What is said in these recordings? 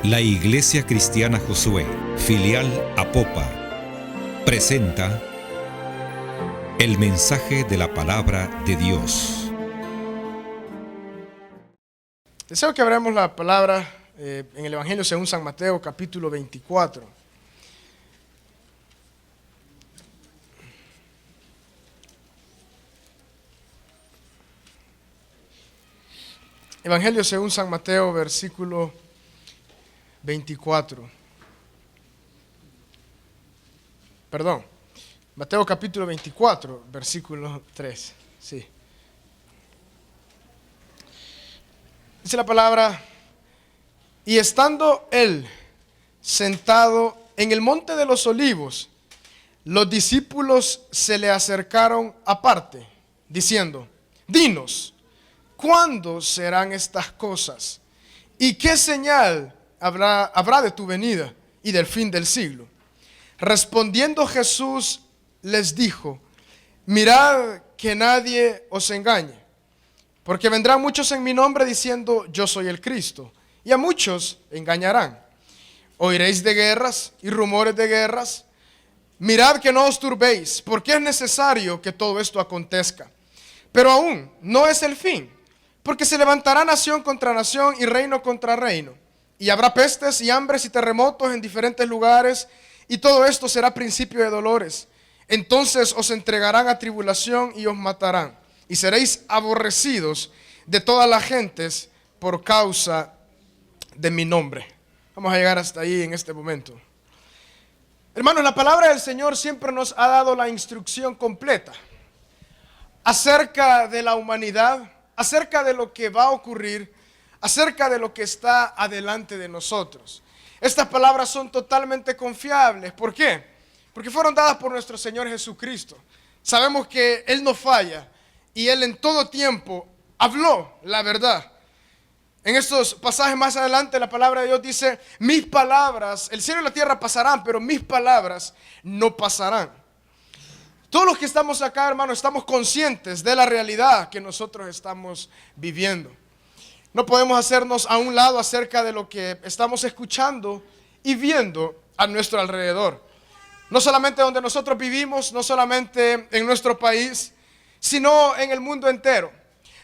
La Iglesia Cristiana Josué, filial Apopa, presenta el mensaje de la palabra de Dios. Deseo que abramos la palabra en el Evangelio según San Mateo, capítulo 24. Evangelio según San Mateo, versículo 24. Perdón, Mateo capítulo 24, versículo 3. Sí. Dice la palabra: y estando él sentado en el monte de los olivos, los discípulos se le acercaron aparte, diciendo: dinos, ¿cuándo serán estas cosas? ¿Y qué señal habrá de tu venida y del fin del siglo? Respondiendo Jesús les dijo: mirad que nadie os engañe, porque vendrán muchos en mi nombre diciendo: yo soy el Cristo, y a muchos engañarán. Oiréis de guerras y rumores de guerras. Mirad que no os turbéis, porque es necesario que todo esto acontezca. Pero aún no es el fin, porque se levantará nación contra nación y reino contra reino. Y habrá pestes y hambres y terremotos en diferentes lugares, y todo esto será principio de dolores. Entonces os entregarán a tribulación y os matarán, y seréis aborrecidos de todas las gentes por causa de mi nombre. Vamos a llegar hasta ahí en este momento. Hermanos, la palabra del Señor siempre nos ha dado la instrucción completa acerca de la humanidad, acerca de lo que va a ocurrir, acerca de lo que está adelante de nosotros. Estas palabras son totalmente confiables. ¿Por qué? Porque fueron dadas por nuestro Señor Jesucristo. Sabemos que Él no falla y Él en todo tiempo habló la verdad. En estos pasajes más adelante la palabra de Dios dice: mis palabras, el cielo y la tierra pasarán, pero mis palabras no pasarán. Todos los que estamos acá, hermanos, estamos conscientes de la realidad que nosotros estamos viviendo. No podemos hacernos a un lado acerca de lo que estamos escuchando y viendo a nuestro alrededor. No solamente donde nosotros vivimos, no solamente en nuestro país, sino en el mundo entero.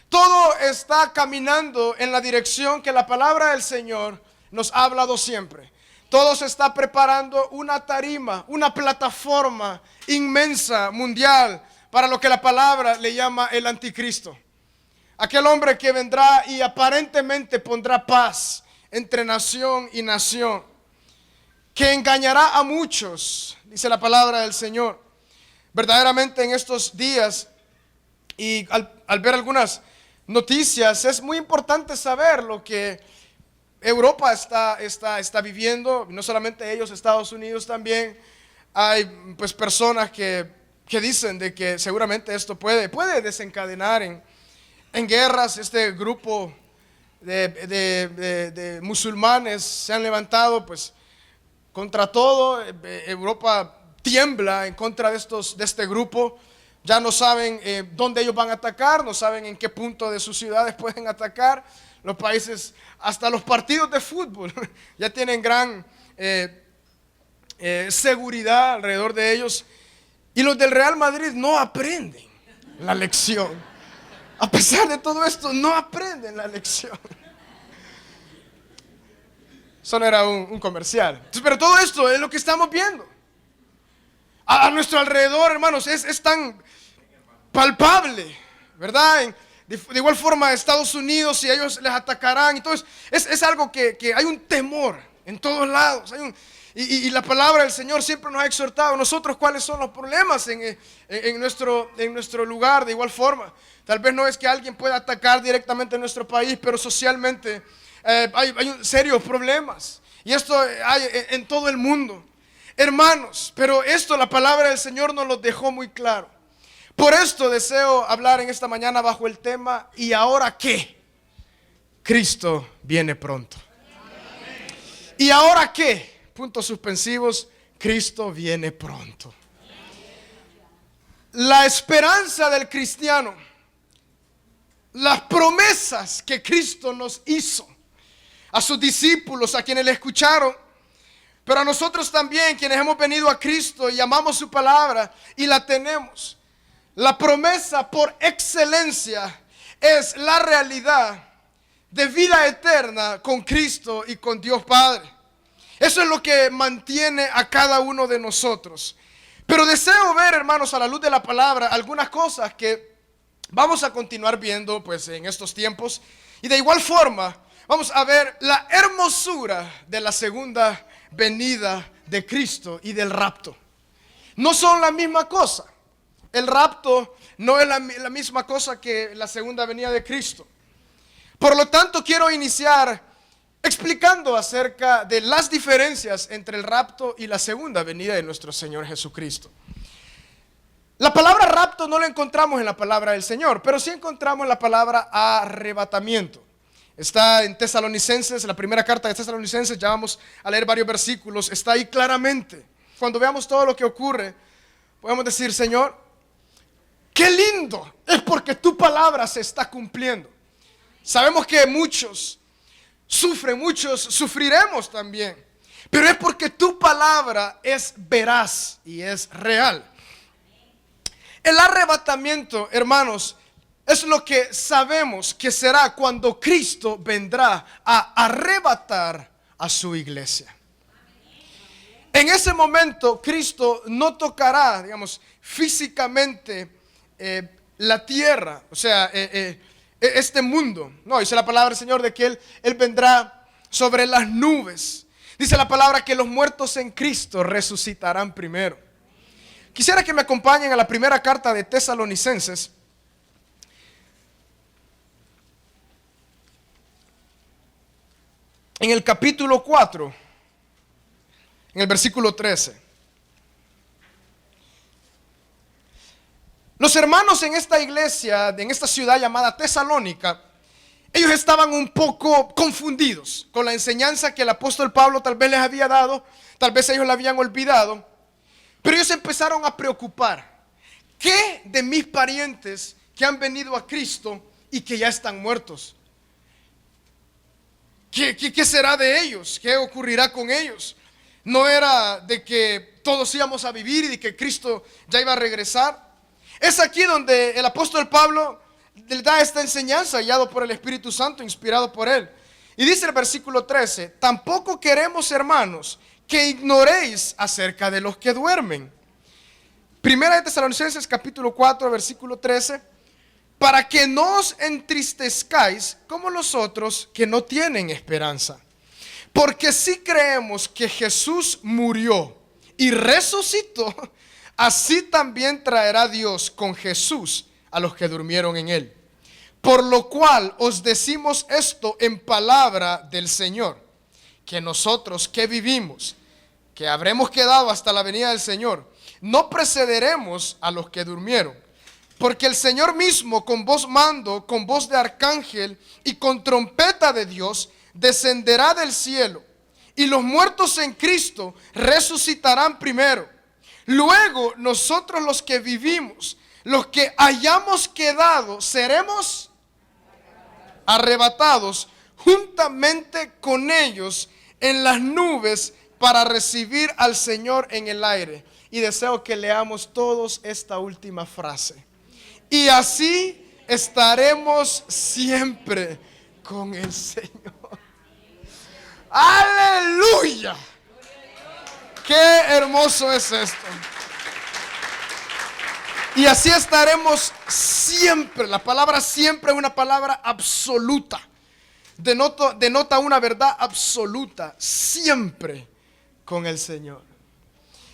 Todo está caminando en la dirección que la palabra del Señor nos ha hablado siempre. Todo se está preparando una tarima, una plataforma inmensa, mundial, para lo que la palabra le llama el anticristo. Aquel hombre que vendrá y aparentemente pondrá paz entre nación y nación, que engañará a muchos, dice la palabra del Señor. Verdaderamente en estos días y al ver algunas noticias, es muy importante saber lo que Europa está viviendo. No solamente ellos, Estados Unidos también. Hay pues personas que dicen de que seguramente esto puede desencadenar en guerras. Este grupo de musulmanes se han levantado pues contra todo. Europa tiembla en contra de este grupo. Ya no saben dónde ellos van a atacar, no saben en qué punto de sus ciudades pueden atacar. Los países, hasta los partidos de fútbol, ya tienen gran seguridad alrededor de ellos. Y los del Real Madrid no aprenden la lección. A pesar de todo esto, no aprenden la lección. Eso no era un comercial. Entonces, pero todo esto es lo que estamos viendo a nuestro alrededor, hermanos. Es tan palpable, ¿verdad? De igual forma Estados Unidos, si ellos les atacarán. Entonces es algo que hay un temor en todos lados. Y la palabra del Señor siempre nos ha exhortado a nosotros cuáles son los problemas en nuestro lugar. De igual forma, tal vez no es que alguien pueda atacar directamente en nuestro país, pero socialmente hay serios problemas. Y esto hay en todo el mundo, hermanos. Pero esto la palabra del Señor nos lo dejó muy claro. Por esto deseo hablar en esta mañana bajo el tema: ¿y ahora qué? Cristo viene pronto. ¿Y ahora qué? Puntos suspensivos: Cristo viene pronto. La esperanza del cristiano, las promesas que Cristo nos hizo, a sus discípulos, a quienes le escucharon, pero a nosotros también, quienes hemos venido a Cristo y amamos su palabra y la tenemos. La promesa por excelencia es la realidad de vida eterna con Cristo y con Dios Padre. Eso es lo que mantiene a cada uno de nosotros. Pero deseo ver, hermanos, a la luz de la palabra, algunas cosas que vamos a continuar viendo pues en estos tiempos. Y de igual forma, vamos a ver la hermosura de la segunda venida de Cristo y del rapto. No son la misma cosa. El rapto no es la misma cosa que la segunda venida de Cristo. Por lo tanto, quiero iniciar explicando acerca de las diferencias entre el rapto y la segunda venida de nuestro Señor Jesucristo. La palabra rapto no la encontramos en la palabra del Señor, pero sí encontramos la palabra arrebatamiento. Está en Tesalonicenses, la primera carta de Tesalonicenses, ya vamos a leer varios versículos, está ahí claramente. Cuando veamos todo lo que ocurre, podemos decir: Señor, qué lindo es porque tu palabra se está cumpliendo. Sabemos que muchos sufren, muchos sufriremos también, pero es porque tu palabra es veraz y es real. El arrebatamiento, hermanos, es lo que sabemos que será cuando Cristo vendrá a arrebatar a su iglesia. En ese momento Cristo no tocará, digamos, físicamente la tierra, o sea, este mundo. No, dice la palabra del Señor de que Él vendrá sobre las nubes. Dice la palabra que los muertos en Cristo resucitarán primero. Quisiera que me acompañen a la primera carta de Tesalonicenses. En el capítulo 4, en el versículo 13. Los hermanos en esta iglesia, en esta ciudad llamada Tesalónica, ellos estaban un poco confundidos con la enseñanza que el apóstol Pablo tal vez les había dado, tal vez ellos la habían olvidado, pero ellos empezaron a preocupar. ¿Qué de mis parientes que han venido a Cristo y que ya están muertos? ¿Qué será de ellos? ¿Qué ocurrirá con ellos? No era de que todos íbamos a vivir y de que Cristo ya iba a regresar. Es aquí donde el apóstol Pablo le da esta enseñanza, guiado por el Espíritu Santo, inspirado por él. Y dice el versículo 13: tampoco queremos, hermanos, que ignoréis acerca de los que duermen. Primera de Tesalonicenses capítulo 4, versículo 13: para que no os entristezcáis como los otros que no tienen esperanza. Porque si creemos que Jesús murió y resucitó, así también traerá Dios con Jesús a los que durmieron en él. Por lo cual os decimos esto en palabra del Señor, que nosotros que vivimos, que habremos quedado hasta la venida del Señor, no precederemos a los que durmieron. Porque el Señor mismo, con voz mando, con voz de arcángel y con trompeta de Dios, descenderá del cielo, y los muertos en Cristo resucitarán primero. Luego nosotros los que vivimos, los que hayamos quedado, seremos arrebatados juntamente con ellos en las nubes para recibir al Señor en el aire. Y deseo que leamos todos esta última frase. Y así estaremos siempre con el Señor. ¡Aleluya! ¡Qué hermoso es esto! Y así estaremos siempre. La palabra siempre es una palabra absoluta. Denota una verdad absoluta. Siempre con el Señor.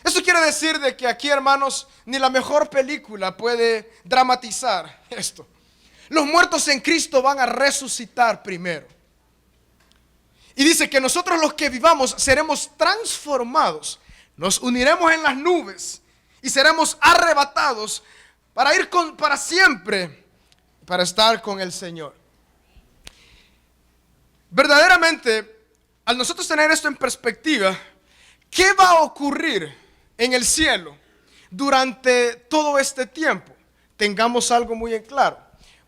Eso quiere decir de que aquí, hermanos, ni la mejor película puede dramatizar esto. Los muertos en Cristo van a resucitar primero. Y dice que nosotros los que vivamos seremos transformados. Nos uniremos en las nubes y seremos arrebatados para ir para siempre, para estar con el Señor. Verdaderamente, al nosotros tener esto en perspectiva, ¿qué va a ocurrir en el cielo durante todo este tiempo? Tengamos algo muy en claro.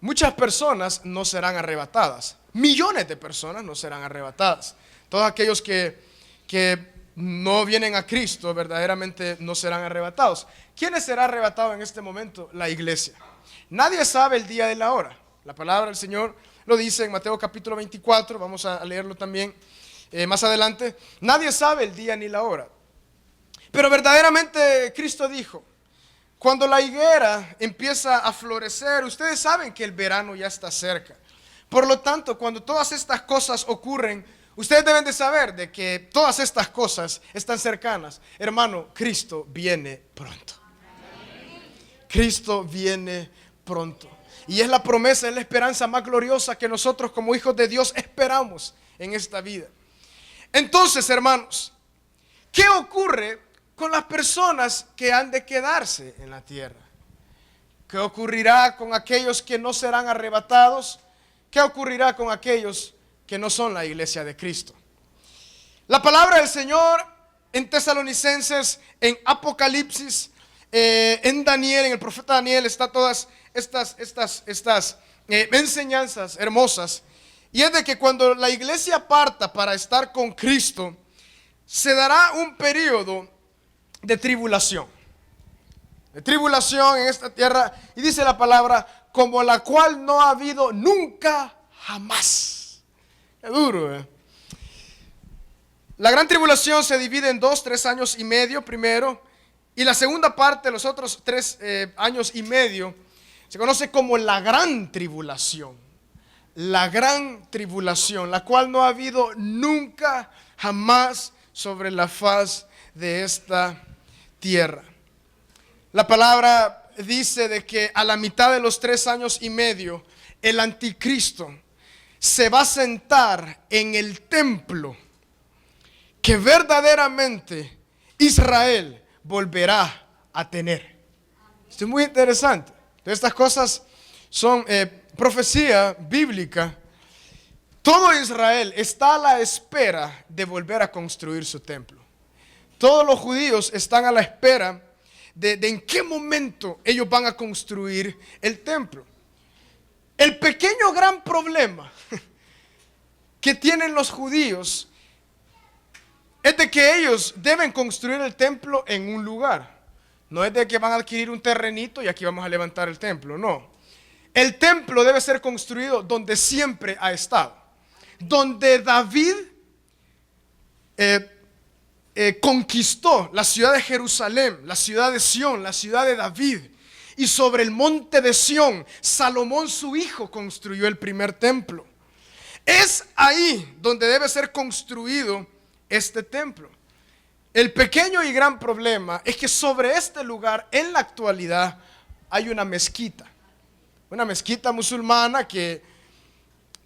muchas personas no serán arrebatadas. Millones de personas no serán arrebatadas. Todos aquellos que no vienen a Cristo verdaderamente no serán arrebatados. ¿Quiénes serán arrebatados en este momento? La iglesia. Nadie sabe el día y la hora. La palabra del Señor lo dice en Mateo capítulo 24. Vamos a leerlo también más adelante. Nadie sabe el día ni la hora. Pero verdaderamente Cristo dijo: cuando la higuera empieza a florecer, ustedes saben que el verano ya está cerca. Por lo tanto, cuando todas estas cosas ocurren, ustedes deben de saber de que todas estas cosas están cercanas. Hermano, Cristo viene pronto. Cristo viene pronto. Y es la promesa, es la esperanza más gloriosa que nosotros como hijos de Dios esperamos en esta vida. Entonces, hermanos, ¿qué ocurre con las personas que han de quedarse en la tierra? ¿Qué ocurrirá con aquellos que no serán arrebatados? ¿Qué ocurrirá con aquellos que no son la iglesia de Cristo? La palabra del Señor en Tesalonicenses, en Apocalipsis, en Daniel, en el profeta Daniel, está todas estas enseñanzas hermosas. Y es de que cuando la iglesia parta para estar con Cristo, se dará un periodo de tribulación. De tribulación en esta tierra. Y dice la palabra, como la cual no ha habido nunca jamás. Qué duro, La gran tribulación se divide en 3 años y medio primero. Y la segunda parte, los otros 3 años y medio, se conoce como la gran tribulación. La gran tribulación, la cual no ha habido nunca jamás sobre la faz de esta tierra. La palabra dice de que a la mitad de los 3 años y medio, el anticristo se va a sentar en el templo que verdaderamente Israel volverá a tener. Esto es muy interesante. Estas cosas son profecía bíblica. Todo Israel está a la espera de volver a construir su templo. Todos los judíos están a la espera de en qué momento ellos van a construir el templo. El pequeño gran problema que tienen los judíos es de que ellos deben construir el templo en un lugar. No es de que van a adquirir un terrenito y aquí vamos a levantar el templo, no. El templo debe ser construido donde siempre ha estado. Donde David conquistó la ciudad de Jerusalén, la ciudad de Sión, la ciudad de David. Y sobre el monte de Sión, Salomón su hijo construyó el primer templo. Es ahí donde debe ser construido este templo. El pequeño y gran problema es que sobre este lugar en la actualidad hay una mezquita musulmana que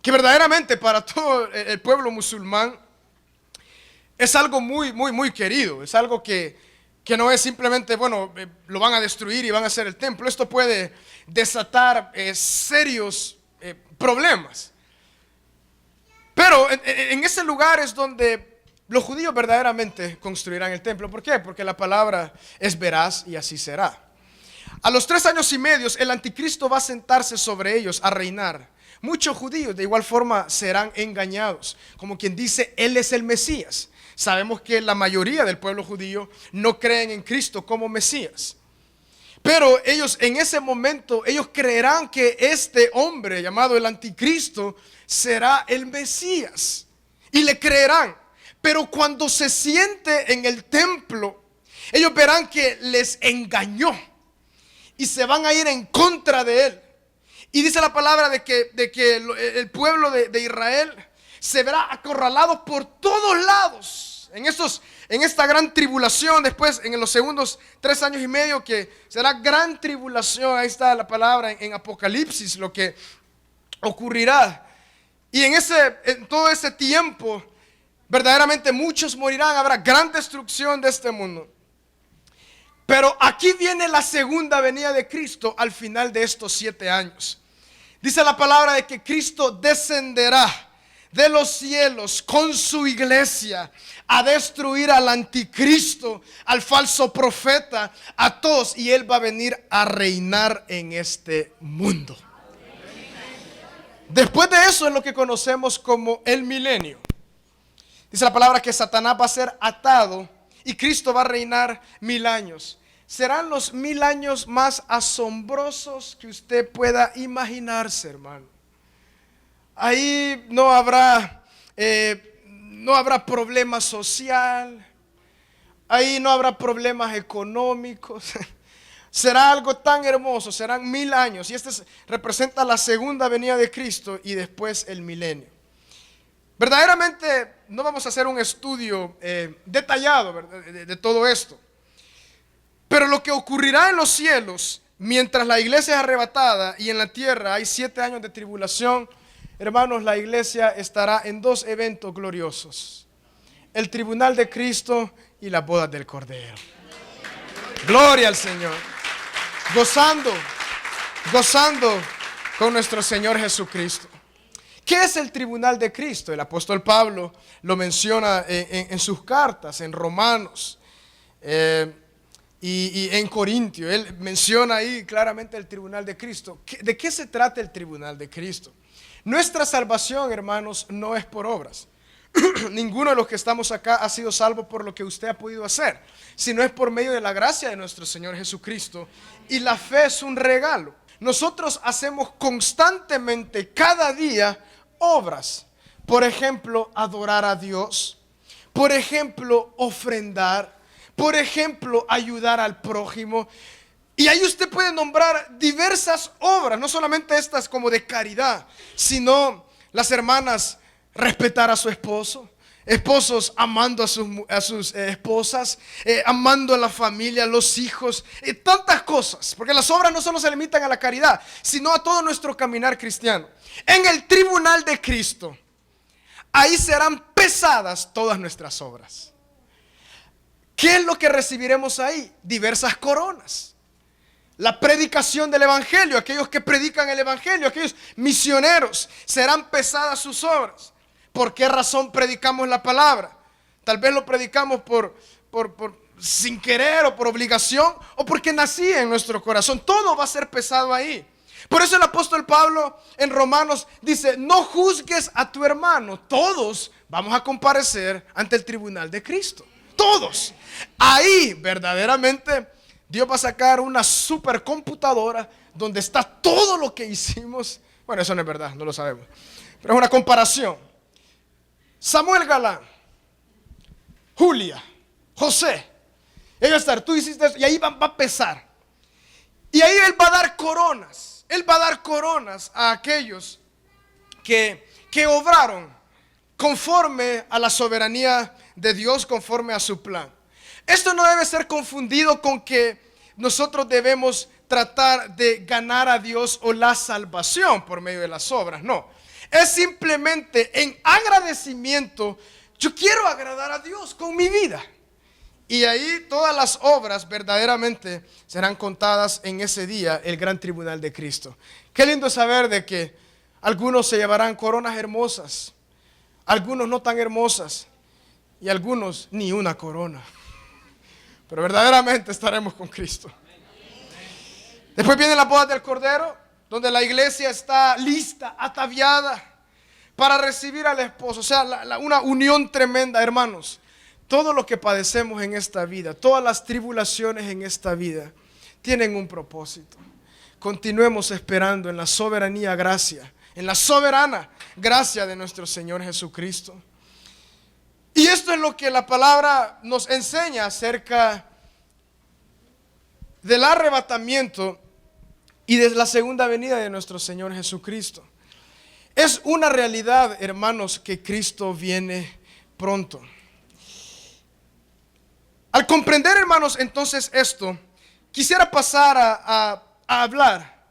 verdaderamente para todo el pueblo musulmán es algo muy querido. Es algo que no es simplemente, lo van a destruir y van a hacer el templo. Esto puede desatar serios problemas. Pero en ese lugar es donde los judíos verdaderamente construirán el templo. ¿Por qué? Porque la palabra es veraz y así será. A los 3 años y medio el anticristo va a sentarse sobre ellos a reinar. Muchos judíos de igual forma serán engañados, como quien dice, Él es el Mesías. Sabemos que la mayoría del pueblo judío no creen en Cristo como Mesías. Pero ellos en ese momento, ellos creerán que este hombre llamado el anticristo será el Mesías. Y le creerán. Pero cuando se siente en el templo, ellos verán que les engañó. Y se van a ir en contra de él. Y dice la palabra de que el pueblo de Israel se verá acorralado por todos lados. En esta gran tribulación, después en los segundos 3 años y medio que será gran tribulación. Ahí está la palabra en Apocalipsis, lo que ocurrirá. Y en todo ese tiempo, verdaderamente muchos morirán, habrá gran destrucción de este mundo. Pero aquí viene la segunda venida de Cristo al final de estos 7 años. Dice la palabra de que Cristo descenderá de los cielos con su iglesia a destruir al anticristo, al falso profeta, a todos. Y Él va a venir a reinar en este mundo. Después de eso es lo que conocemos como el milenio. Dice la palabra que Satanás va a ser atado y Cristo va a reinar 1000 años. Serán los 1000 años más asombrosos que usted pueda imaginarse, hermano. Ahí no habrá problema social, ahí no habrá problemas económicos. Será algo tan hermoso, serán 1000 años. Y representa la segunda venida de Cristo y después el milenio. Verdaderamente no vamos a hacer un estudio detallado, ¿verdad?, de todo esto. Pero lo que ocurrirá en los cielos, mientras la iglesia es arrebatada y en la tierra hay 7 años de tribulación, hermanos, la iglesia estará en 2 eventos gloriosos: el tribunal de Cristo y las bodas del Cordero. Gloria al Señor. Gozando con nuestro Señor Jesucristo. ¿Qué es el tribunal de Cristo? El apóstol Pablo lo menciona en sus cartas, en Romanos y en Corintios. Él menciona ahí claramente el tribunal de Cristo. ¿De qué se trata el tribunal de Cristo? Nuestra salvación, hermanos, no es por obras. Ninguno de los que estamos acá ha sido salvo por lo que usted ha podido hacer, sino es por medio de la gracia de nuestro Señor Jesucristo. Y la fe es un regalo. Nosotros hacemos constantemente, cada día, obras. Por ejemplo, adorar a Dios. Por ejemplo, ofrendar. Por ejemplo, ayudar al prójimo. Y ahí usted puede nombrar diversas obras, no solamente estas como de caridad, sino las hermanas respetar a su esposo, esposos amando a sus esposas, amando a la familia, a los hijos, tantas cosas. Porque las obras no solo se limitan a la caridad, sino a todo nuestro caminar cristiano. En el tribunal de Cristo, ahí serán pesadas todas nuestras obras. ¿Qué es lo que recibiremos ahí? Diversas coronas. La predicación del evangelio, aquellos que predican el evangelio, aquellos misioneros, serán pesadas sus obras. ¿Por qué razón predicamos la palabra? Tal vez lo predicamos por sin querer o por obligación, o porque nací en nuestro corazón. Todo va a ser pesado ahí. Por eso el apóstol Pablo en Romanos dice: no juzgues a tu hermano. Todos vamos a comparecer ante el tribunal de Cristo. Todos. Ahí verdaderamente Dios va a sacar una supercomputadora donde está todo lo que hicimos. Bueno, eso no es verdad, no lo sabemos, pero es una comparación. Samuel Galán, Julia, José, él va a estar, tú hiciste eso, y ahí va a pesar. Y ahí él va a dar coronas. Él va a dar coronas a aquellos que obraron conforme a la soberanía de Dios, conforme a su plan. Esto no debe ser confundido con que nosotros debemos tratar de ganar a Dios o la salvación por medio de las obras. No, es simplemente en agradecimiento. Yo quiero agradar a Dios con mi vida. Y ahí todas las obras verdaderamente serán contadas en ese día, el gran tribunal de Cristo. Qué lindo saber de que algunos se llevarán coronas hermosas, algunos no tan hermosas y algunos ni una corona. Pero verdaderamente estaremos con Cristo. Después viene la boda del Cordero, donde la iglesia está lista, ataviada para recibir al esposo. O sea, una unión tremenda, hermanos. Todo lo que padecemos en esta vida, todas las tribulaciones en esta vida, tienen un propósito. Continuemos esperando en la soberanía gracia, en la soberana gracia de nuestro Señor Jesucristo. Y esto es lo que la palabra nos enseña acerca del arrebatamiento y de la segunda venida de nuestro Señor Jesucristo. Es una realidad, hermanos, que Cristo viene pronto. Al comprender, hermanos, entonces esto, quisiera pasar a hablar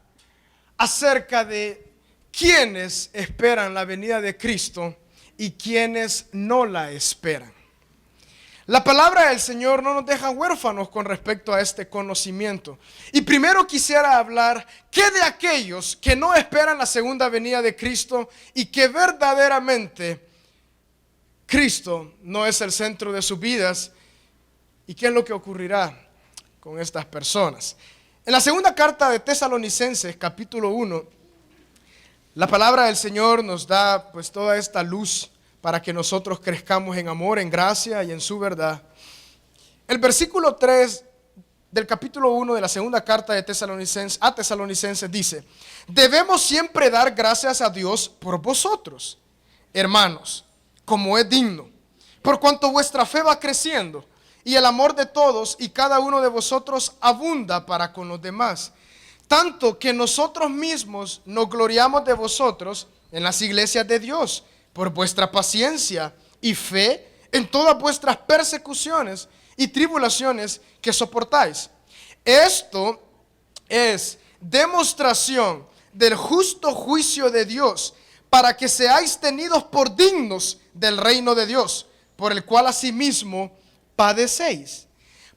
acerca de quienes esperan la venida de Cristo y quienes no la esperan. La palabra del Señor no nos deja huérfanos con respecto a este conocimiento. Y primero quisiera hablar que de aquellos que no esperan la segunda venida de Cristo y que verdaderamente Cristo no es el centro de sus vidas. ¿Y qué es lo que ocurrirá con estas personas? En la segunda carta de Tesalonicenses, capítulo 1, La palabra del Señor nos da pues toda esta luz para que nosotros crezcamos en amor, en gracia y en su verdad. El versículo 3 del capítulo 1 de la segunda carta de Tesalonicenses dice: debemos siempre dar gracias a Dios por vosotros, hermanos, como es digno, por cuanto vuestra fe va creciendo y el amor de todos y cada uno de vosotros abunda para con los demás, tanto que nosotros mismos nos gloriamos de vosotros en las iglesias de Dios por vuestra paciencia y fe en todas vuestras persecuciones y tribulaciones que soportáis. Esto es demostración del justo juicio de Dios, para que seáis tenidos por dignos del reino de Dios, por el cual asimismo padecéis.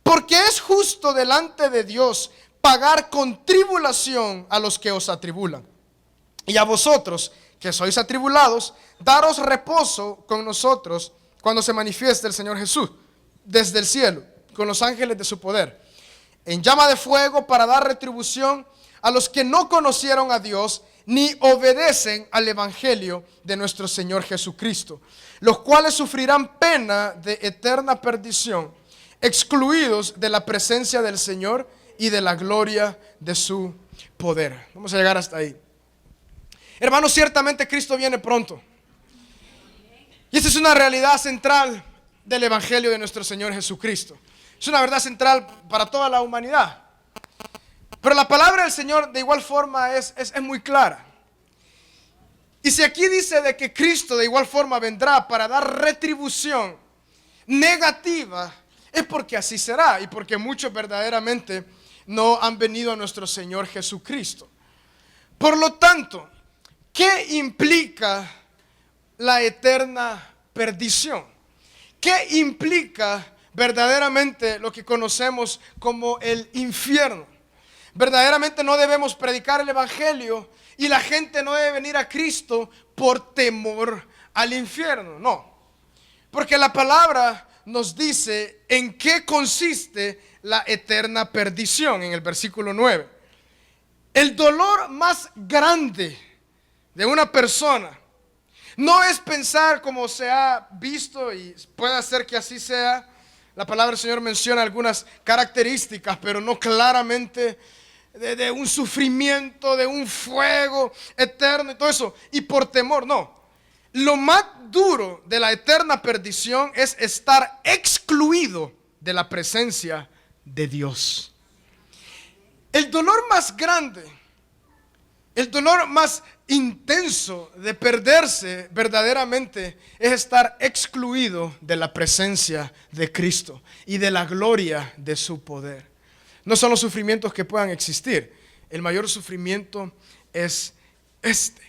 Porque es justo delante de Dios pagar con tribulación a los que os atribulan. Y a vosotros, que sois atribulados, daros reposo con nosotros cuando se manifieste el Señor Jesús desde el cielo, con los ángeles de su poder, en llama de fuego, para dar retribución a los que no conocieron a Dios ni obedecen al evangelio de nuestro Señor Jesucristo, los cuales sufrirán pena de eterna perdición, excluidos de la presencia del Señor y de la gloria de su poder. Vamos a llegar hasta ahí. Hermanos, ciertamente Cristo viene pronto. Y esta es una realidad central del evangelio de nuestro Señor Jesucristo. Es una verdad central para toda la humanidad. Pero la palabra del Señor de igual forma es muy clara. Y si aquí dice de que Cristo de igual forma vendrá para dar retribución negativa, es porque así será y porque muchos verdaderamente no han venido a nuestro Señor Jesucristo. Por lo tanto, ¿qué implica la eterna perdición? ¿Qué implica verdaderamente lo que conocemos como el infierno? Verdaderamente no debemos predicar el evangelio y la gente no debe venir a Cristo por temor al infierno, no. Porque la palabra nos dice en qué consiste la eterna perdición en el versículo 9. El dolor más grande de una persona no es pensar, como se ha visto y puede ser que así sea. La palabra del Señor menciona algunas características, pero no claramente de un sufrimiento, de un fuego eterno y todo eso. Y por temor, no. Lo más duro de la eterna perdición es estar excluido de la presencia de Dios. El dolor más grande, el dolor más intenso de perderse verdaderamente es estar excluido de la presencia de Cristo y de la gloria de su poder. No son los sufrimientos que puedan existir. El mayor sufrimiento es este.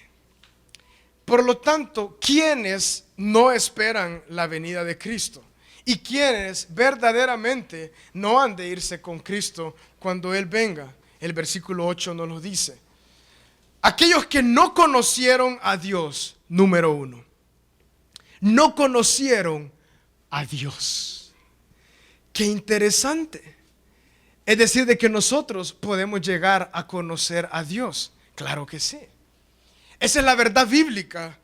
Por lo tanto, ¿quiénes no esperan la venida de Cristo? Y quienes verdaderamente no han de irse con Cristo cuando Él venga. El versículo 8 nos lo dice. Aquellos que no conocieron a Dios, número 1. No conocieron a Dios. Qué interesante. Es decir, de que nosotros podemos llegar a conocer a Dios. Claro que sí. Esa es la verdad bíblica,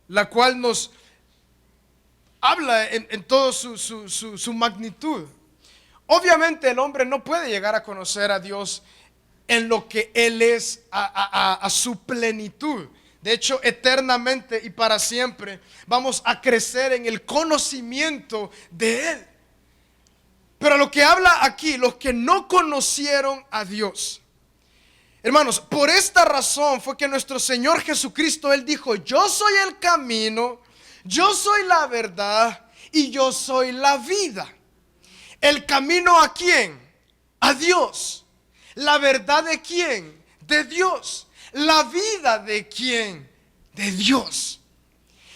la cual nos habla en toda su magnitud. Obviamente el hombre no puede llegar a conocer a Dios en lo que Él es a su plenitud. De hecho, eternamente y para siempre vamos a crecer en el conocimiento de Él. Pero lo que habla aquí, los que no conocieron a Dios. Hermanos, por esta razón fue que nuestro Señor Jesucristo, Él dijo: yo soy el camino, yo soy la verdad y yo soy la vida. ¿El camino a quién? A Dios. ¿La verdad de quién? De Dios. ¿La vida de quién? De Dios.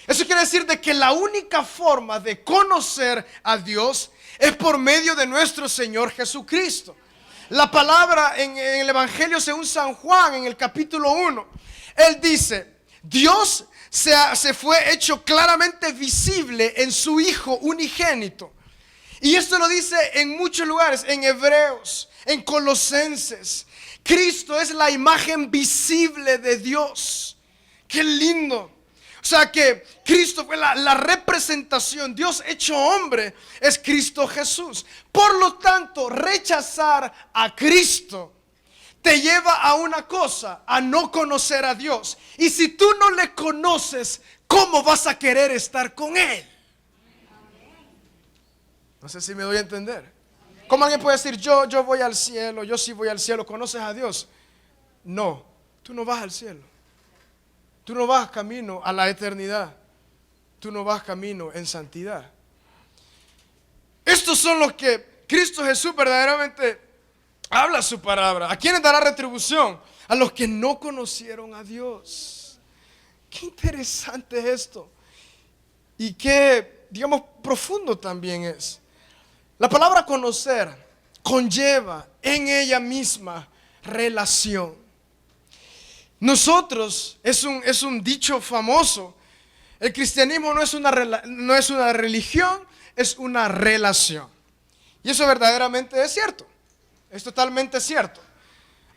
Eso quiere decir de que la única forma de conocer a Dios es por medio de nuestro Señor Jesucristo. La palabra en el Evangelio según San Juan, en el capítulo 1, Él dice: Dios se fue hecho claramente visible en su Hijo unigénito. Y esto lo dice en muchos lugares, en Hebreos, en Colosenses. Cristo es la imagen visible de Dios. ¡Qué lindo! O sea que Cristo fue la representación, Dios hecho hombre es Cristo Jesús. Por lo tanto, rechazar a Cristo te lleva a una cosa, a no conocer a Dios. Y si tú no le conoces, ¿cómo vas a querer estar con Él? No sé si me doy a entender. ¿Cómo alguien puede decir, yo voy al cielo, yo sí voy al cielo, conoces a Dios? No, tú no vas al cielo. Tú no vas camino a la eternidad. Tú no vas camino en santidad. Estos son los que Cristo Jesús verdaderamente habla su palabra. ¿A quiénes dará retribución? A los que no conocieron a Dios. Qué interesante es esto. Y qué, digamos, profundo también es. La palabra conocer conlleva en ella misma relación. Nosotros, es un dicho famoso, el cristianismo no es una religión, es una relación. Y eso verdaderamente es cierto, es totalmente cierto.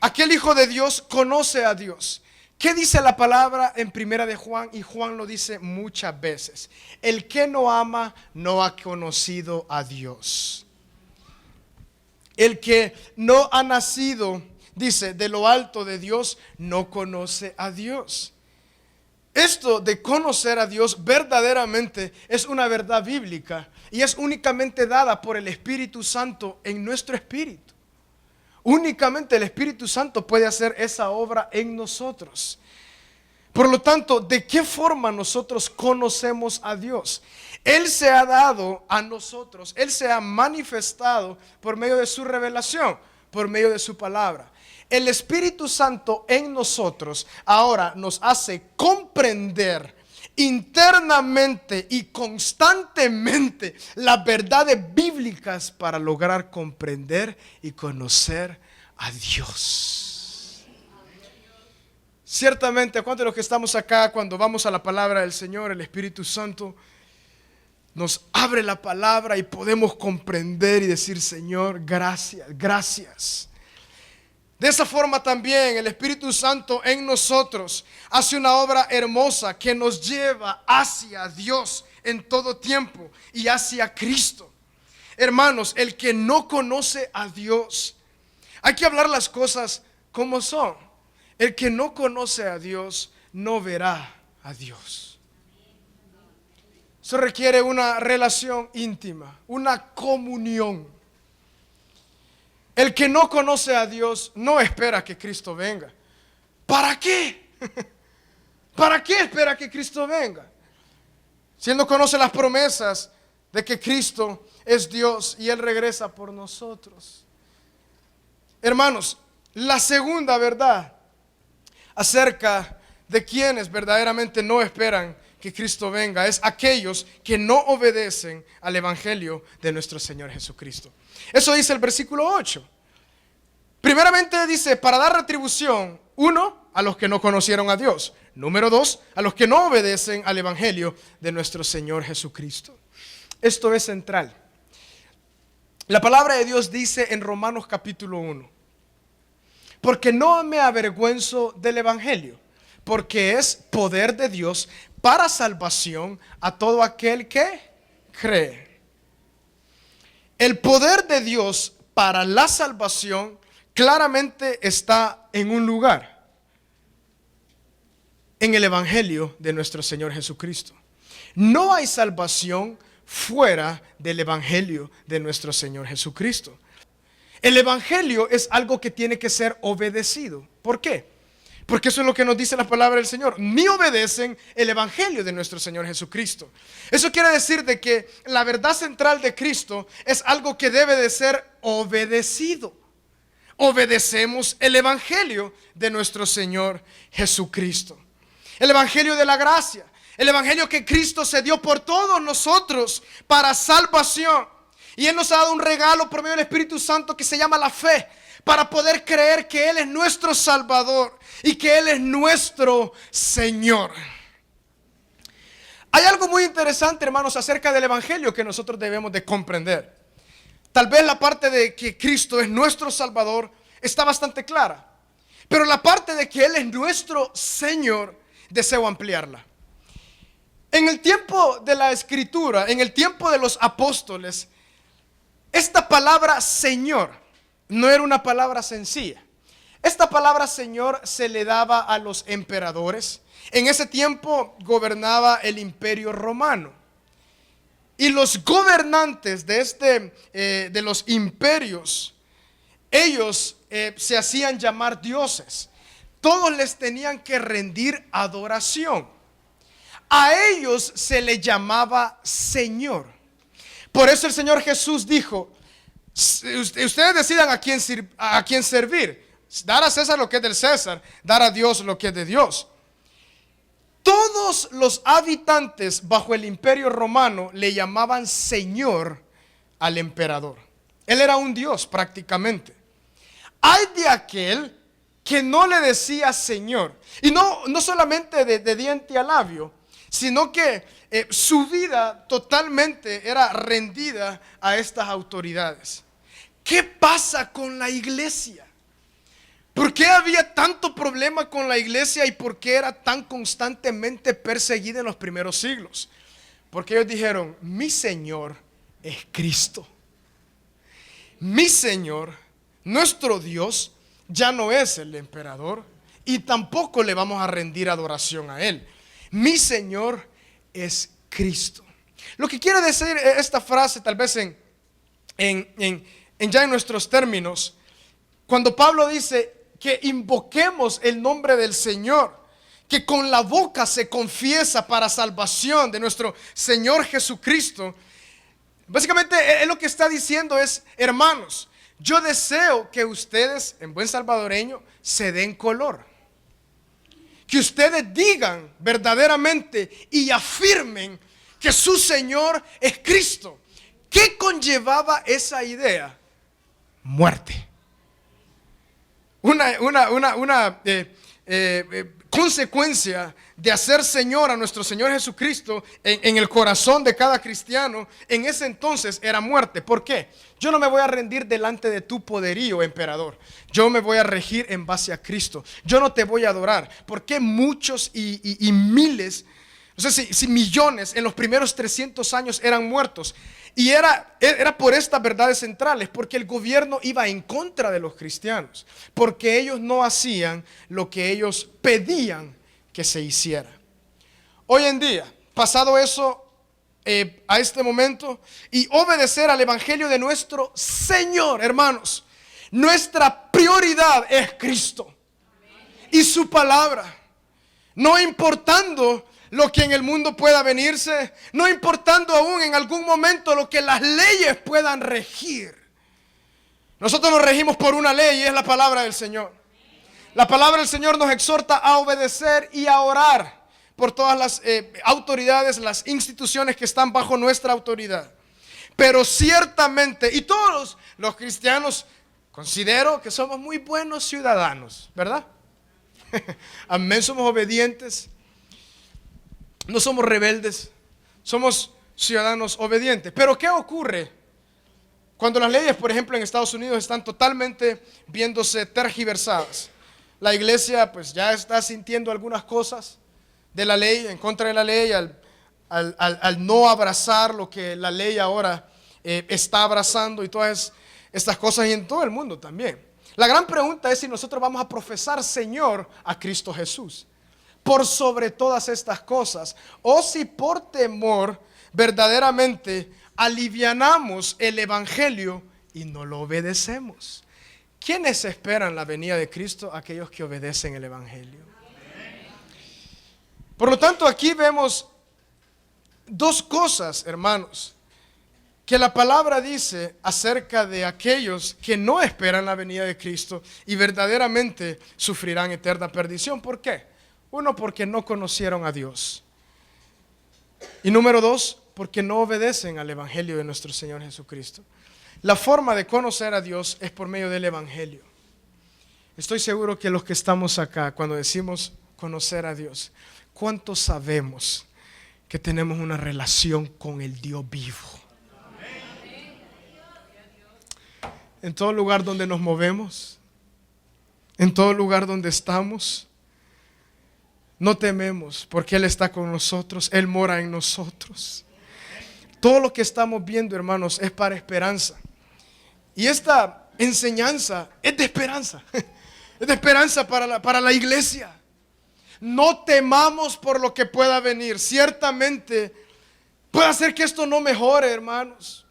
Aquel hijo de Dios conoce a Dios. ¿Qué dice la palabra en primera de Juan? Y Juan lo dice muchas veces. El que no ama no ha conocido a Dios. El que no ha nacido, dice, de lo alto de Dios, no conoce a Dios. Esto de conocer a Dios verdaderamente es una verdad bíblica y es únicamente dada por el Espíritu Santo en nuestro espíritu. Únicamente el Espíritu Santo puede hacer esa obra en nosotros. Por lo tanto, ¿de qué forma nosotros conocemos a Dios? Él se ha dado a nosotros, Él se ha manifestado por medio de su revelación, por medio de su palabra. El Espíritu Santo en nosotros ahora nos hace comprender internamente y constantemente las verdades bíblicas para lograr comprender y conocer a Dios. Ciertamente, ¿cuántos de los que estamos acá, cuando vamos a la palabra del Señor, el Espíritu Santo nos abre la palabra y podemos comprender y decir, Señor, gracias, gracias? De esa forma también el Espíritu Santo en nosotros hace una obra hermosa que nos lleva hacia Dios en todo tiempo y hacia Cristo. Hermanos, el que no conoce a Dios, hay que hablar las cosas como son. El que no conoce a Dios no verá a Dios. Eso requiere una relación íntima, una comunión. El que no conoce a Dios no espera que Cristo venga. ¿Para qué? ¿Para qué espera que Cristo venga? Si él no conoce las promesas de que Cristo es Dios y Él regresa por nosotros. Hermanos, la segunda verdad acerca de quienes verdaderamente no esperan que Cristo venga es aquellos que no obedecen al Evangelio de nuestro Señor Jesucristo. Eso dice el versículo 8. Primeramente dice, para dar retribución, 1, a los que no conocieron a Dios. Número 2, a los que no obedecen al Evangelio de nuestro Señor Jesucristo. Esto es central. La palabra de Dios dice en Romanos capítulo 1, porque no me avergüenzo del Evangelio, porque es poder de Dios para salvación a todo aquel que cree. El poder de Dios para la salvación claramente está en un lugar, en el Evangelio de nuestro Señor Jesucristo. No hay salvación fuera del Evangelio de nuestro Señor Jesucristo. El Evangelio es algo que tiene que ser obedecido. ¿Por qué? Porque eso es lo que nos dice la palabra del Señor. Ni obedecen el Evangelio de nuestro Señor Jesucristo. Eso quiere decir de que la verdad central de Cristo es algo que debe de ser obedecido. Obedecemos el Evangelio de nuestro Señor Jesucristo. El Evangelio de la gracia. El Evangelio que Cristo se dio por todos nosotros para salvación. Y Él nos ha dado un regalo por medio del Espíritu Santo que se llama la fe, para poder creer que Él es nuestro Salvador y que Él es nuestro Señor. Hay algo muy interesante, hermanos, acerca del Evangelio que nosotros debemos de comprender. Tal vez la parte de que Cristo es nuestro Salvador está bastante clara, pero la parte de que Él es nuestro Señor deseo ampliarla. En el tiempo de la Escritura, en el tiempo de los apóstoles, esta palabra Señor no era una palabra sencilla. Esta palabra Señor se le daba a los emperadores. En ese tiempo gobernaba el Imperio Romano. Y los gobernantes de los imperios, ellos se hacían llamar dioses. Todos les tenían que rendir adoración. A ellos se les llamaba Señor. Por eso el Señor Jesús dijo: ustedes decidan a quién servir. Dar a César lo que es del César, dar a Dios lo que es de Dios. Todos los habitantes bajo el Imperio Romano le llamaban Señor al emperador. Él era un Dios prácticamente. Hay de aquel que no le decía Señor, y no solamente de diente a labio, sino que su vida totalmente era rendida a estas autoridades. ¿Qué pasa con la iglesia? ¿Por qué había tanto problema con la iglesia y por qué era tan constantemente perseguida en los primeros siglos? Porque ellos dijeron: mi Señor es Cristo. Mi Señor, nuestro Dios, ya no es el emperador y tampoco le vamos a rendir adoración a Él. Mi Señor es Cristo. Lo que quiere decir esta frase, tal vez ya en nuestros términos, cuando Pablo dice que invoquemos el nombre del Señor, que con la boca se confiesa para salvación de nuestro Señor Jesucristo, básicamente lo que está diciendo es: hermanos, yo deseo que ustedes, en buen salvadoreño, se den color. Que ustedes digan verdaderamente y afirmen que su Señor es Cristo. ¿Qué conllevaba esa idea? Muerte. Una consecuencia de hacer Señor a nuestro Señor Jesucristo en el corazón de cada cristiano en ese entonces era muerte. ¿Por qué? Yo no me voy a rendir delante de tu poderío, emperador. Yo me voy a regir en base a Cristo. Yo no te voy a adorar. ¿Por qué muchos y miles, no sé si millones en los primeros 300 años eran muertos? Y era por estas verdades centrales, porque el gobierno iba en contra de los cristianos, porque ellos no hacían lo que ellos pedían que se hiciera. Hoy en día, pasado eso, a este momento, y obedecer al evangelio de nuestro Señor, hermanos, nuestra prioridad es Cristo y su palabra, no importando lo que en el mundo pueda venirse, no importando aún en algún momento lo que las leyes puedan regir. Nosotros nos regimos por una ley y es la palabra del Señor. La palabra del Señor nos exhorta a obedecer y a orar por todas las autoridades, las instituciones que están bajo nuestra autoridad. Pero ciertamente, y todos los cristianos considero que somos muy buenos ciudadanos, ¿verdad? Amén, somos obedientes. No somos rebeldes, somos ciudadanos obedientes. Pero ¿qué ocurre cuando las leyes, por ejemplo, en Estados Unidos están totalmente viéndose tergiversadas? La iglesia pues ya está sintiendo algunas cosas de la ley, en contra de la ley, al no abrazar lo que la ley ahora está abrazando y todas estas cosas, y en todo el mundo también. La gran pregunta es si nosotros vamos a profesar Señor a Cristo Jesús por sobre todas estas cosas, o si por temor verdaderamente alivianamos el evangelio y no lo obedecemos. ¿Quiénes esperan la venida de Cristo? Aquellos que obedecen el evangelio. Por lo tanto, aquí vemos dos cosas, hermanos, que la palabra dice acerca de aquellos que no esperan la venida de Cristo y verdaderamente sufrirán eterna perdición. ¿Por qué? Uno, porque no conocieron a Dios. Y número dos, porque no obedecen al evangelio de nuestro Señor Jesucristo. La forma de conocer a Dios es por medio del evangelio. Estoy seguro que los que estamos acá, cuando decimos conocer a Dios, ¿cuántos sabemos que tenemos una relación con el Dios vivo? En todo lugar donde nos movemos, en todo lugar donde estamos, No tememos porque Él está con nosotros, Él mora en nosotros. Todo lo que estamos viendo, hermanos, es para esperanza. Y esta enseñanza es de esperanza. Es de esperanza para la iglesia. No temamos por lo que pueda venir. Ciertamente puede ser que esto no mejore, hermanos.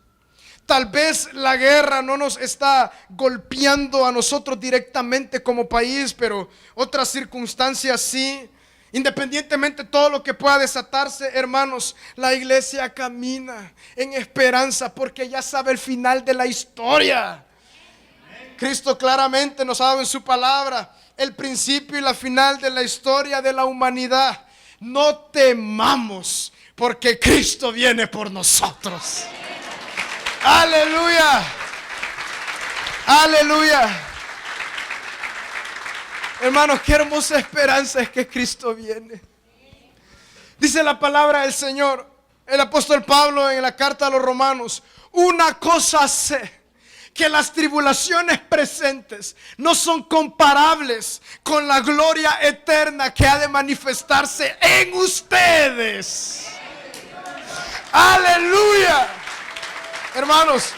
Tal vez la guerra no nos está golpeando a nosotros directamente como país, pero otras circunstancias sí. Independientemente de todo lo que pueda desatarse, hermanos, la iglesia camina en esperanza porque ya sabe el final de la historia. Cristo claramente nos ha dado en su palabra el principio y la final de la historia de la humanidad. No temamos porque Cristo viene por nosotros. Aleluya, aleluya. Hermanos, qué hermosa esperanza es que Cristo viene. Dice la palabra del Señor, el apóstol Pablo en la carta a los Romanos: una cosa sé, que las tribulaciones presentes no son comparables con la gloria eterna que ha de manifestarse en ustedes. Aleluya. Hermanos,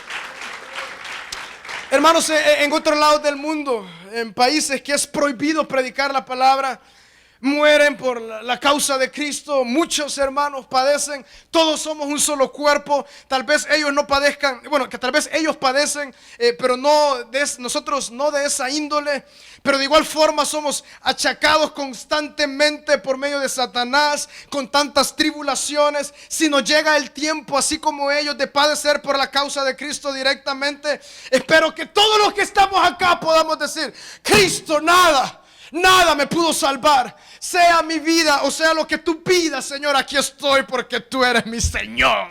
en otros lados del mundo, en países que es prohibido predicar la palabra, mueren por la causa de Cristo. Muchos hermanos padecen. Todos somos un solo cuerpo. Tal vez ellos no padezcan, bueno, que tal vez ellos padecen, pero nosotros no de esa índole. Pero de igual forma somos achacados constantemente por medio de Satanás, con tantas tribulaciones. Si nos llega el tiempo, así como ellos, de padecer por la causa de Cristo directamente, espero que todos los que estamos acá podamos decir: Cristo, nada me pudo salvar. Sea mi vida o sea lo que tú pidas, Señor, aquí estoy porque tú eres mi Señor.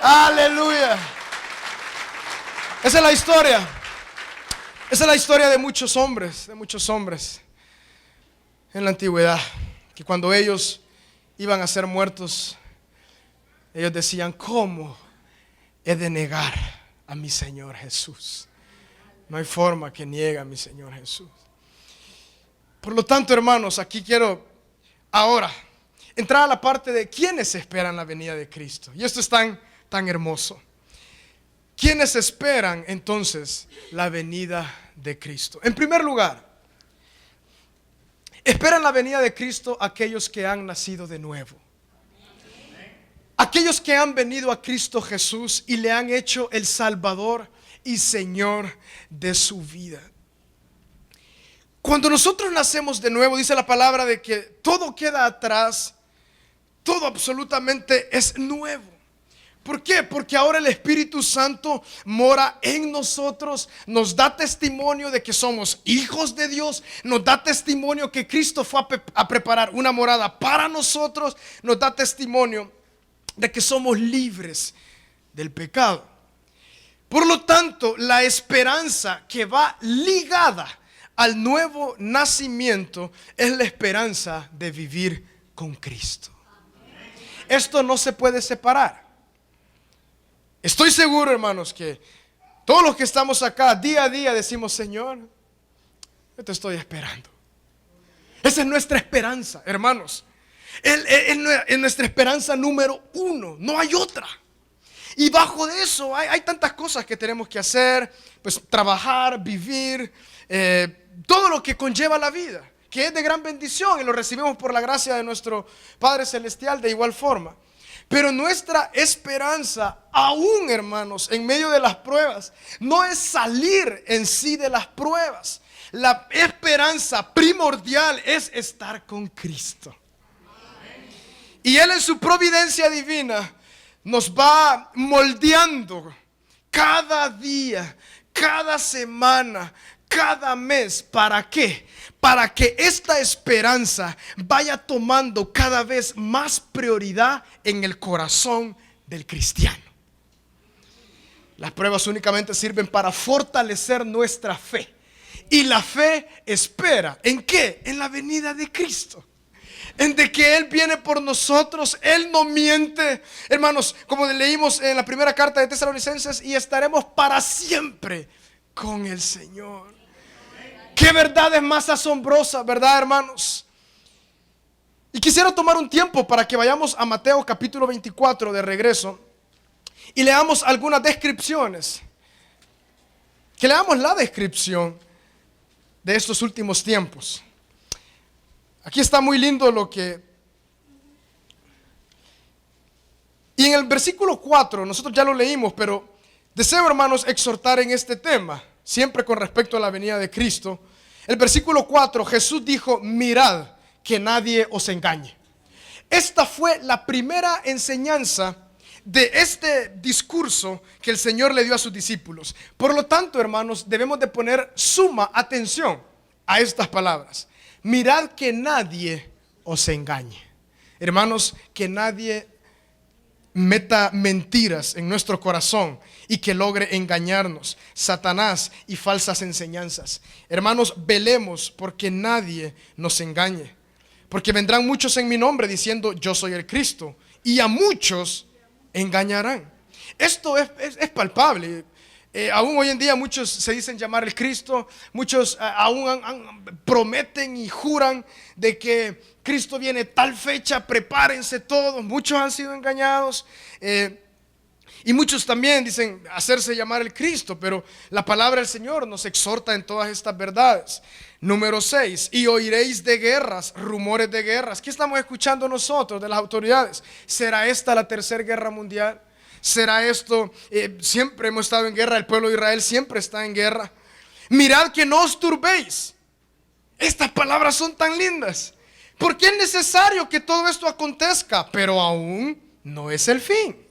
Aleluya. Esa es la historia. Esa es la historia de muchos hombres en la antigüedad, que cuando ellos iban a ser muertos, ellos decían: ¿cómo he de negar a mi Señor Jesús? No hay forma que niegue a mi Señor Jesús. Por lo tanto, hermanos, aquí quiero ahora entrar a la parte de quiénes esperan la venida de Cristo. Y esto es tan hermoso. ¿Quiénes esperan entonces la venida de Cristo? En primer lugar, esperan la venida de Cristo aquellos que han nacido de nuevo. Aquellos que han venido a Cristo Jesús y le han hecho el Salvador y Señor de su vida. Cuando nosotros nacemos de nuevo, dice la palabra de que todo queda atrás, todo absolutamente es nuevo. ¿Por qué? Porque ahora el Espíritu Santo mora en nosotros, nos da testimonio de que somos hijos de Dios, nos da testimonio que Cristo fue a preparar una morada para nosotros, nos da testimonio de que somos libres del pecado. Por lo tanto, la esperanza que va ligada al nuevo nacimiento es la esperanza de vivir con Cristo. Esto no se puede separar. Estoy seguro, hermanos, que todos los que estamos acá día a día decimos: Señor, yo te estoy esperando. Esa es nuestra esperanza, hermanos. Es nuestra esperanza número uno, no hay otra. Y bajo de eso hay tantas cosas que tenemos que hacer, pues trabajar, vivir, todo lo que conlleva la vida, que es de gran bendición y lo recibimos por la gracia de nuestro Padre Celestial de igual forma. Pero nuestra esperanza, aún, hermanos, en medio de las pruebas, no es salir en sí de las pruebas. La esperanza primordial es estar con Cristo. Y Él, en su providencia divina, nos va moldeando cada día, cada semana, cada mes. ¿Para qué? Para que esta esperanza vaya tomando cada vez más prioridad en el corazón del cristiano. Las pruebas únicamente sirven para fortalecer nuestra fe. Y la fe espera, ¿en qué? En la venida de Cristo. En de que Él viene por nosotros, Él no miente. Hermanos, como leímos en la primera carta de Tesalonicenses, y estaremos para siempre con el Señor. Qué verdad es más asombrosa, ¿verdad, hermanos? Y quisiera tomar un tiempo para que vayamos a Mateo capítulo 24 de regreso y leamos algunas descripciones. Que leamos la descripción de estos últimos tiempos. Aquí está muy lindo lo que... Y en el versículo 4, nosotros ya lo leímos, pero deseo, hermanos, exhortar en este tema, siempre con respecto a la venida de Cristo. El versículo 4, Jesús dijo, mirad que nadie os engañe. Esta fue la primera enseñanza de este discurso que el Señor le dio a sus discípulos. Por lo tanto, hermanos, debemos de poner suma atención a estas palabras. Mirad que nadie os engañe. Hermanos, que nadie meta mentiras en nuestro corazón y que logre engañarnos, Satanás y falsas enseñanzas. Hermanos, velemos porque nadie nos engañe, porque vendrán muchos en mi nombre diciendo yo soy el Cristo, y a muchos engañarán. Esto es palpable. Aún hoy en día muchos se dicen llamar el Cristo, muchos aún prometen y juran de que Cristo viene tal fecha, prepárense todos. Muchos han sido engañados y muchos también dicen hacerse llamar el Cristo, pero la palabra del Señor nos exhorta en todas estas verdades. Número 6, y oiréis de guerras, rumores de guerras. ¿Qué estamos escuchando nosotros de las autoridades? ¿Será esta la tercera guerra mundial? ¿Será esto? Siempre hemos estado en guerra, el pueblo de Israel siempre está en guerra. Mirad que no os turbéis. Estas palabras son tan lindas, porque es necesario que todo esto acontezca, pero aún no es el fin.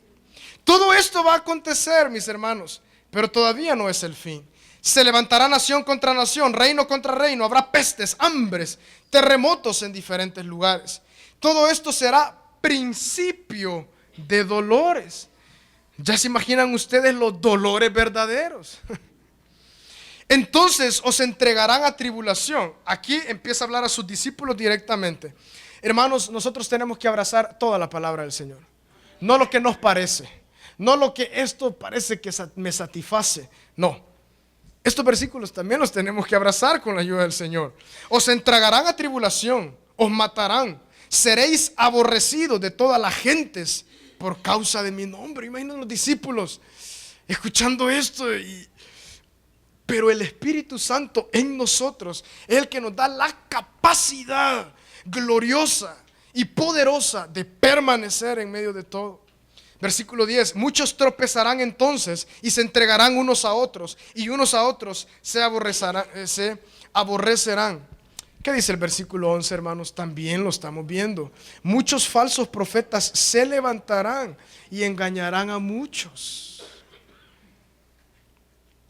Todo esto va a acontecer, mis hermanos, pero todavía no es el fin. Se levantará nación contra nación, reino contra reino, habrá pestes, hambres, terremotos en diferentes lugares. Todo esto será principio de dolores. ¿Ya se imaginan ustedes los dolores verdaderos? Entonces os entregarán a tribulación. Aquí empieza a hablar a sus discípulos directamente. Hermanos, nosotros tenemos que abrazar toda la palabra del Señor. No lo que nos parece, no lo que esto parece que me satisface. No, estos versículos también los tenemos que abrazar con la ayuda del Señor. Os entregarán a tribulación, os matarán, seréis aborrecidos de todas las gentes por causa de mi nombre. Imaginen los discípulos escuchando esto. Pero el Espíritu Santo en nosotros es el que nos da la capacidad gloriosa y poderosa de permanecer en medio de todo. Versículo 10, muchos tropezarán entonces y se entregarán unos a otros, y unos a otros se aborrecerán. ¿Qué dice el versículo 11, hermanos? También lo estamos viendo. Muchos falsos profetas se levantarán y engañarán a muchos.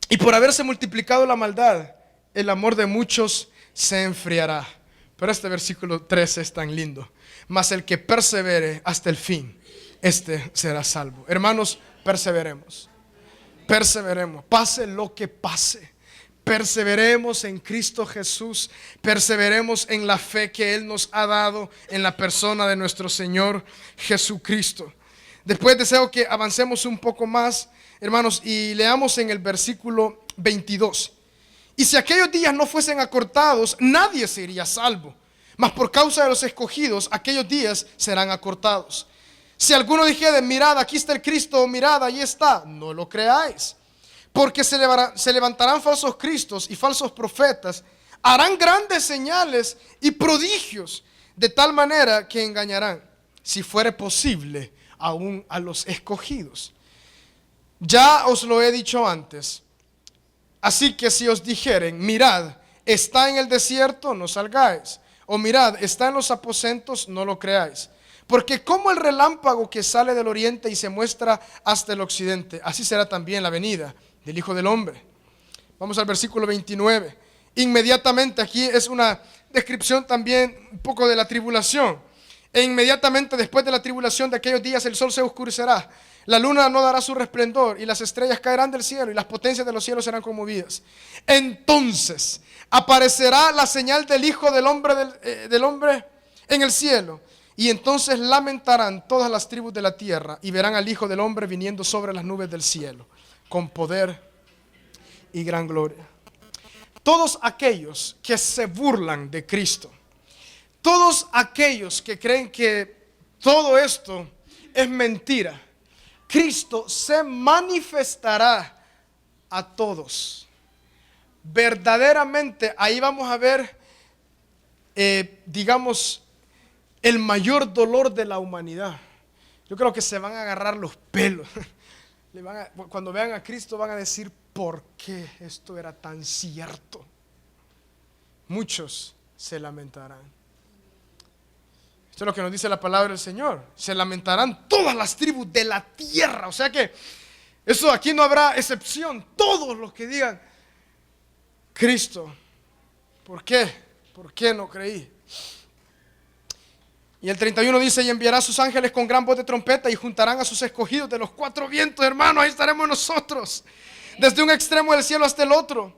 Y por haberse multiplicado la maldad, el amor de muchos se enfriará. Pero este versículo 13 es tan lindo. Mas el que persevere hasta el fin, este será salvo. Hermanos, perseveremos. Perseveremos, pase lo que pase. Perseveremos en Cristo Jesús. Perseveremos en la fe que Él nos ha dado en la persona de nuestro Señor Jesucristo. Después deseo que avancemos un poco más, hermanos, y leamos en el versículo 22. Y si aquellos días no fuesen acortados, nadie sería salvo. Mas por causa de los escogidos, aquellos días serán acortados. Si alguno dijere, mirad, aquí está el Cristo, mirad, ahí está, no lo creáis. Porque se levantarán falsos cristos y falsos profetas, harán grandes señales y prodigios, de tal manera que engañarán, si fuere posible, aún a los escogidos. Ya os lo he dicho antes. Así que si os dijeren, mirad, está en el desierto, no salgáis. O mirad, está en los aposentos, no lo creáis. Porque como el relámpago que sale del oriente y se muestra hasta el occidente, así será también la venida del Hijo del Hombre. Vamos al versículo 29. Inmediatamente, aquí es una descripción también un poco de la tribulación. E inmediatamente después de la tribulación de aquellos días el sol se oscurecerá, la luna no dará su resplandor y las estrellas caerán del cielo y las potencias de los cielos serán conmovidas. Entonces aparecerá la señal del Hijo del Hombre en el cielo. Y entonces lamentarán todas las tribus de la tierra y verán al Hijo del Hombre viniendo sobre las nubes del cielo, con poder y gran gloria. Todos aquellos que se burlan de Cristo, Todos aquellos que creen que todo esto es mentira, Cristo se manifestará a todos. Verdaderamente ahí vamos a ver, digamos, el mayor dolor de la humanidad. Yo creo que se van a agarrar los pelos. Cuando vean a Cristo van a decir, ¿por qué esto era tan cierto? Muchos se lamentarán. Esto es lo que nos dice la palabra del Señor. Se lamentarán todas las tribus de la tierra. O sea que eso aquí no habrá excepción. Todos los que digan, Cristo, ¿por qué? ¿Por qué no creí? Y el 31 dice, y enviará a sus ángeles con gran voz de trompeta y juntarán a sus escogidos de los cuatro vientos, hermanos, ahí estaremos nosotros, desde un extremo del cielo hasta el otro.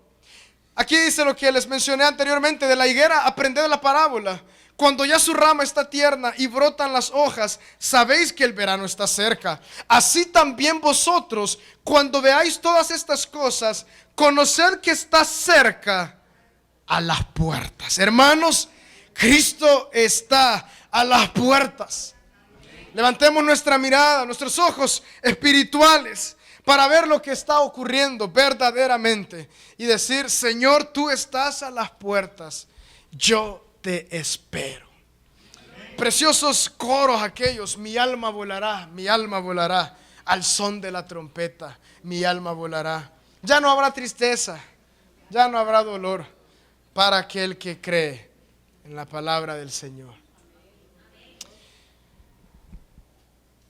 Aquí dice lo que les mencioné anteriormente de la higuera, aprended la parábola. Cuando ya su rama está tierna y brotan las hojas, sabéis que el verano está cerca. Así también vosotros, cuando veáis todas estas cosas, conoced que está cerca a las puertas. Hermanos, Cristo está a las puertas. Levantemos nuestra mirada, nuestros ojos espirituales para ver lo que está ocurriendo verdaderamente y decir, Señor, tú estás a las puertas, yo te espero. Preciosos coros aquellos, mi alma volará al son de la trompeta, mi alma volará. Ya no habrá tristeza, ya no habrá dolor para aquel que cree en la palabra del Señor.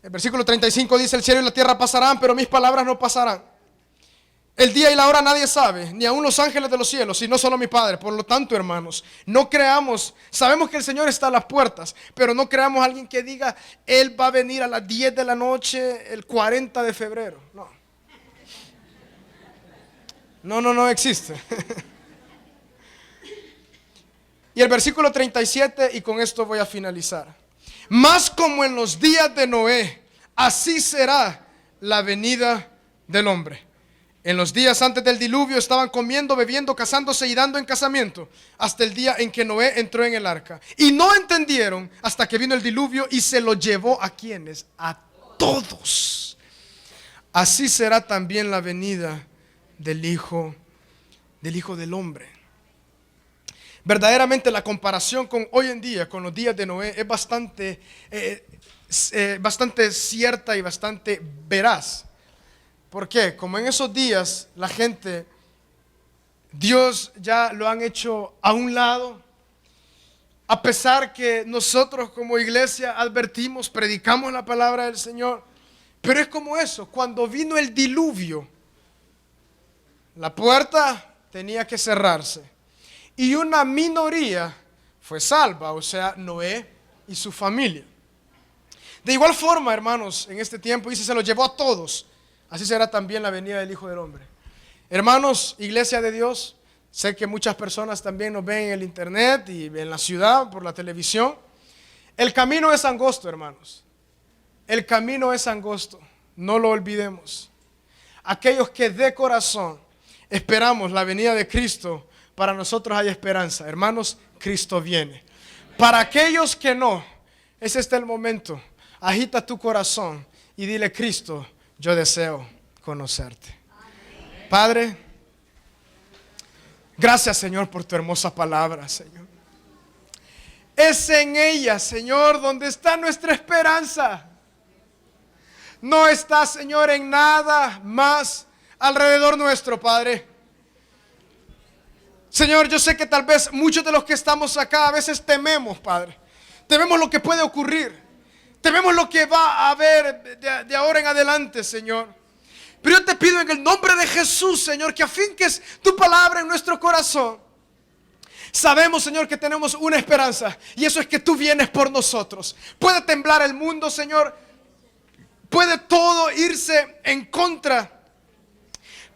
El versículo 35 dice, el cielo y la tierra pasarán, pero mis palabras no pasarán. El día y la hora nadie sabe, ni aun los ángeles de los cielos, sino solo mi Padre. Por lo tanto, hermanos, no creamos, sabemos que el Señor está a las puertas, pero no creamos a alguien que diga, Él va a venir a las 10 de la noche, el 40 de febrero. No existe. Y el versículo 37, y con esto voy a finalizar. Más como en los días de Noé, así será la venida del hombre. En los días antes del diluvio estaban comiendo, bebiendo, casándose y dando en casamiento, hasta el día en que Noé entró en el arca. Y no entendieron hasta que vino el diluvio y se lo llevó a quienes, a todos. Así será también la venida del Hijo del Hombre. Verdaderamente la comparación con hoy en día, con los días de Noé, es bastante cierta y bastante veraz. ¿Por qué? Como en esos días la gente, Dios ya lo han hecho a un lado, a pesar que nosotros como iglesia advertimos, predicamos la palabra del Señor, pero es como eso, cuando vino el diluvio, la puerta tenía que cerrarse. Y una minoría fue salva, o sea, Noé y su familia. De igual forma, hermanos, en este tiempo dice, se lo llevó a todos. Así será también la venida del Hijo del Hombre. Hermanos, iglesia de Dios, sé que muchas personas también nos ven en el internet y en la ciudad, por la televisión. El camino es angosto, hermanos. El camino es angosto, no lo olvidemos. Aquellos que de corazón esperamos la venida de Cristo, para nosotros hay esperanza. Hermanos, Cristo viene. Para aquellos que no, ese está el momento. Agita tu corazón y dile, Cristo, yo deseo conocerte. Padre, gracias, Señor, por tu hermosa palabra, Señor. Es en ella, Señor, donde está nuestra esperanza. No está, Señor, en nada más alrededor nuestro, Padre. Señor, yo sé que tal vez muchos de los que estamos acá a veces tememos, Padre. Tememos lo que puede ocurrir. Tememos lo que va a haber de ahora en adelante, Señor. Pero yo te pido en el nombre de Jesús, Señor, que afinques tu palabra en nuestro corazón. Sabemos, Señor, que tenemos una esperanza, y eso es que tú vienes por nosotros. Puede temblar el mundo, Señor. Puede todo irse en contra.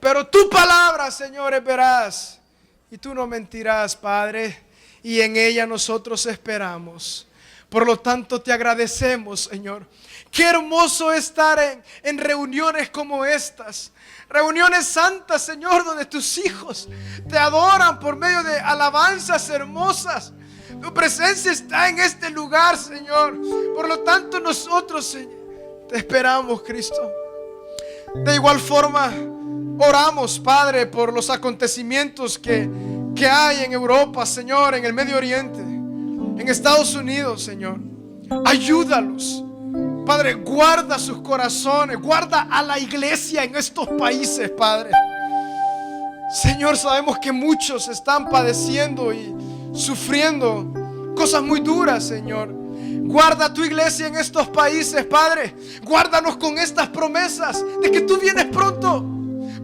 Pero tu palabra, Señor, es veraz. Y tú no mentirás, Padre, y en ella nosotros esperamos. Por lo tanto, te agradecemos, Señor. Qué hermoso estar en reuniones como estas. Reuniones santas, Señor, donde tus hijos te adoran por medio de alabanzas hermosas. Tu presencia está en este lugar, Señor. Por lo tanto, nosotros, Señor, te esperamos, Cristo. De igual forma, oramos, Padre, por los acontecimientos que hay en Europa, Señor, en el Medio Oriente, en Estados Unidos, Señor. Ayúdalos. Padre, guarda sus corazones, guarda a la iglesia en estos países, Padre. Señor, sabemos que muchos están padeciendo y sufriendo cosas muy duras, Señor. Guarda a tu iglesia en estos países, Padre. Guárdanos con estas promesas de que tú vienes pronto.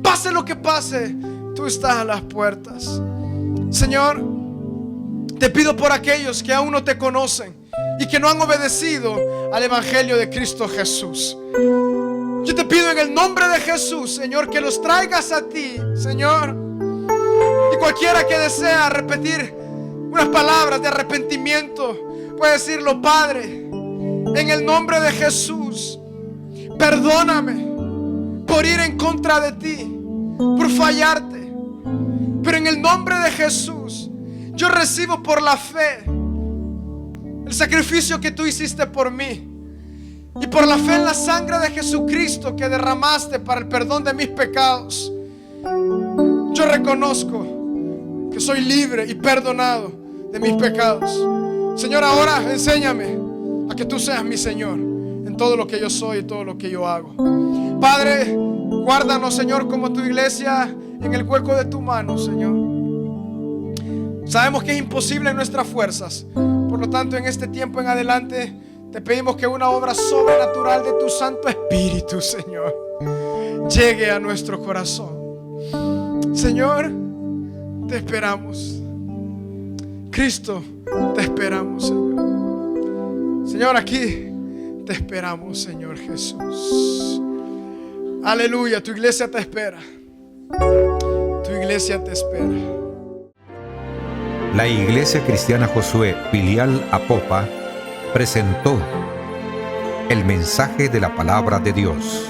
Pase lo que pase, tú estás a las puertas. Señor, te pido por aquellos que aún no te conocen y que no han obedecido al Evangelio de Cristo Jesús. Yo te pido en el nombre de Jesús, Señor, que los traigas a ti, Señor. Y cualquiera que desea repetir unas palabras de arrepentimiento, puede decirlo: Padre, en el nombre de Jesús, perdóname por ir en contra de ti, por fallarte. Pero en el nombre de Jesús, yo recibo por la fe el sacrificio que tú hiciste por mí. Y por la fe en la sangre de Jesucristo que derramaste para el perdón de mis pecados, yo reconozco que soy libre y perdonado de mis pecados. Señor, ahora enséñame a que tú seas mi Señor en todo lo que yo soy y todo lo que yo hago. Padre, guárdanos, Señor, como tu iglesia en el hueco de tu mano, Señor. Sabemos que es imposible en nuestras fuerzas. Por lo tanto, en este tiempo en adelante, te pedimos que una obra sobrenatural de tu Santo Espíritu, Señor, llegue a nuestro corazón. Señor, te esperamos. Cristo, te esperamos, Señor. Señor, aquí te esperamos, Señor Jesús. Aleluya, tu iglesia te espera. Tu iglesia te espera. La Iglesia Cristiana Josué, filial Apopa, presentó el mensaje de la palabra de Dios.